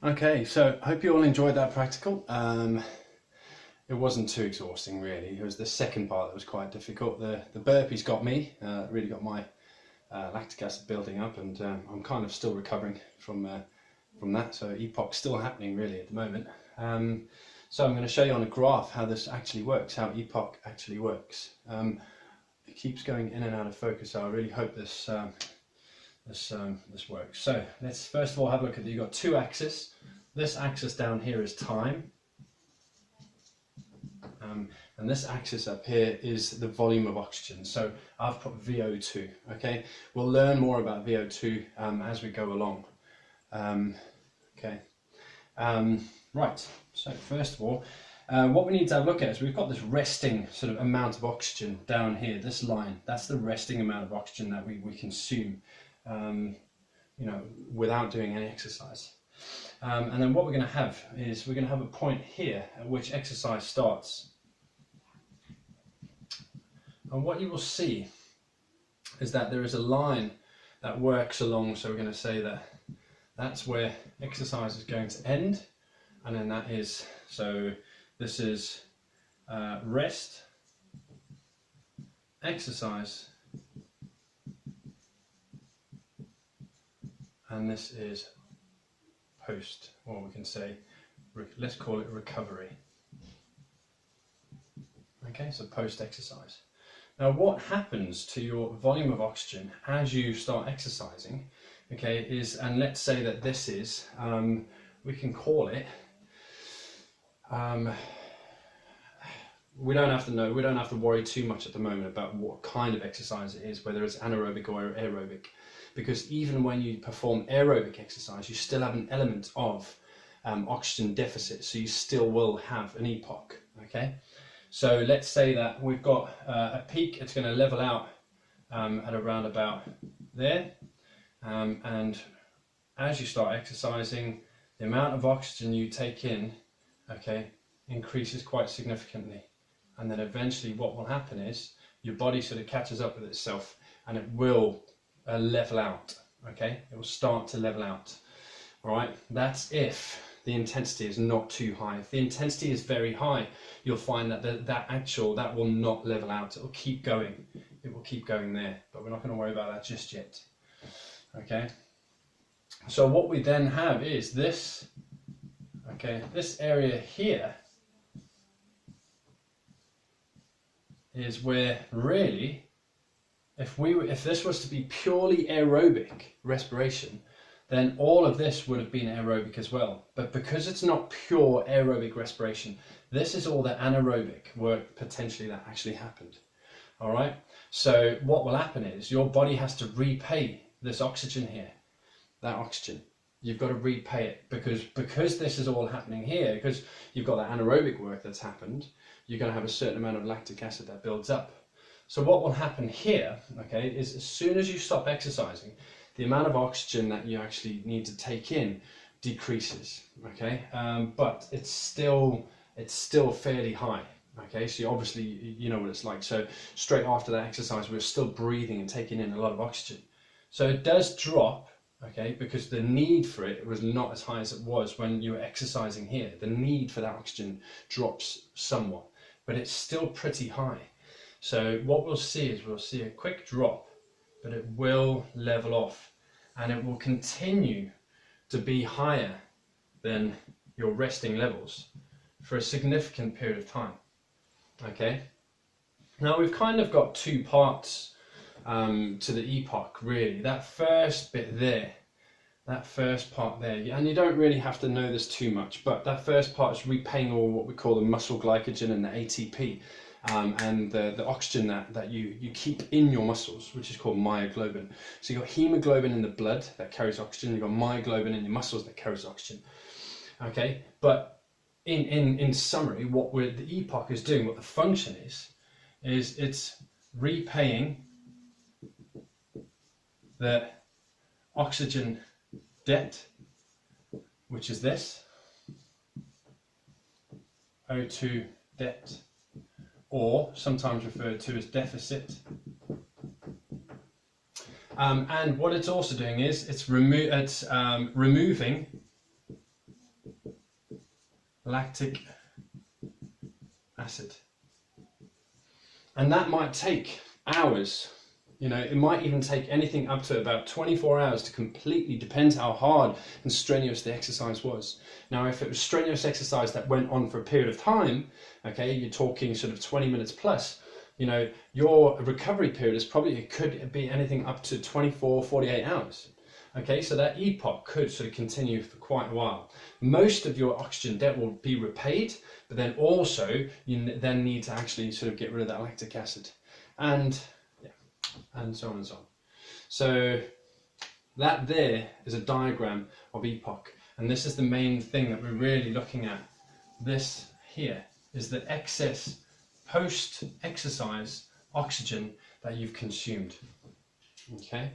Okay, so I hope you all enjoyed that practical. It wasn't too exhausting really. It was the second part that was quite difficult. The burpees got me, really got my lactic acid building up, and I'm kind of still recovering from that. So EPOC's still happening really at the moment. So I'm going to show you on a graph how this actually works, how EPOC actually works. It keeps going in and out of focus, so I really hope this this works. So let's first of all have a look at, you've got two axes. This axis down here is time, and this axis up here is the volume of oxygen. So I've put VO2. Okay, we'll learn more about VO2 as we go along. Right, so first of all, what we need to have a look at is we've got this resting sort of amount of oxygen down here, this line. That's the resting amount of oxygen that we consume, without doing any exercise. And then what we're going to have is we're going to have a point here at which exercise starts. And what you will see is that there is a line that works along, so we're going to say that that's where exercise is going to end, and then that is, so this is rest, exercise, and this is post, or we can say, let's call it recovery. Okay, so post exercise. Now what happens to your volume of oxygen as you start exercising, okay, is, and let's say that this is, we can call it, we don't have to know, we don't have to worry too much at the moment about what kind of exercise it is, whether it's anaerobic or aerobic, because even when you perform aerobic exercise, you still have an element of oxygen deficit, so you still will have an EPOC, okay? So let's say that we've got a peak, it's going to level out at around about there, and as you start exercising, the amount of oxygen you take in, okay, increases quite significantly, and then eventually what will happen is your body sort of catches up with itself and it will level out, okay? It will start to level out, all right? That's if the intensity is not too high. If the intensity is very high, you'll find that that will not level out. It will keep going. It will keep going there, but we're not going to worry about that just yet, okay? So what we then have is this, okay, this area here is where really, if this was to be purely aerobic respiration, then all of this would have been aerobic as well. But because it's not pure aerobic respiration, this is all the anaerobic work potentially that actually happened. All right. So what will happen is your body has to repay this oxygen here, that oxygen. You've got to repay it because this is all happening here, because you've got that anaerobic work that's happened, you're going to have a certain amount of lactic acid that builds up. So what will happen here, okay, is as soon as you stop exercising, the amount of oxygen that you actually need to take in decreases, okay, but it's still fairly high, okay. So obviously you know what it's like. So straight after that exercise, we're still breathing and taking in a lot of oxygen. So it does drop, okay, because the need for it was not as high as it was when you were exercising here. The need for that oxygen drops somewhat, but it's still pretty high. So what we'll see is we'll see a quick drop, but it will level off and it will continue to be higher than your resting levels for a significant period of time, okay? Now we've kind of got two parts to the EPOC really. That first bit there, that first part there, and you don't really have to know this too much, but that first part is repaying all what we call the muscle glycogen and the ATP. And the oxygen that you keep in your muscles, which is called myoglobin. So you've got hemoglobin in the blood that carries oxygen, you've got myoglobin in your muscles that carries oxygen. Okay, but in summary, what the EPOC is doing, what the function is it's repaying the oxygen debt, which is this, O2 debt, or sometimes referred to as deficit. And what it's also doing is it's removing lactic acid. And that might take hours. You know, it might even take anything up to about 24 hours to completely, depends how hard and strenuous the exercise was. Now, if it was strenuous exercise that went on for a period of time, okay, you're talking sort of 20 minutes plus, you know, your recovery period is probably, it could be anything up to 24, 48 hours. Okay, so that EPOC could sort of continue for quite a while. Most of your oxygen debt will be repaid, but then also you then need to actually sort of get rid of that lactic acid. And and so on and so on. So that there is a diagram of EPOC, and this is the main thing that we're really looking at. This here is the excess post-exercise oxygen that you've consumed. Okay.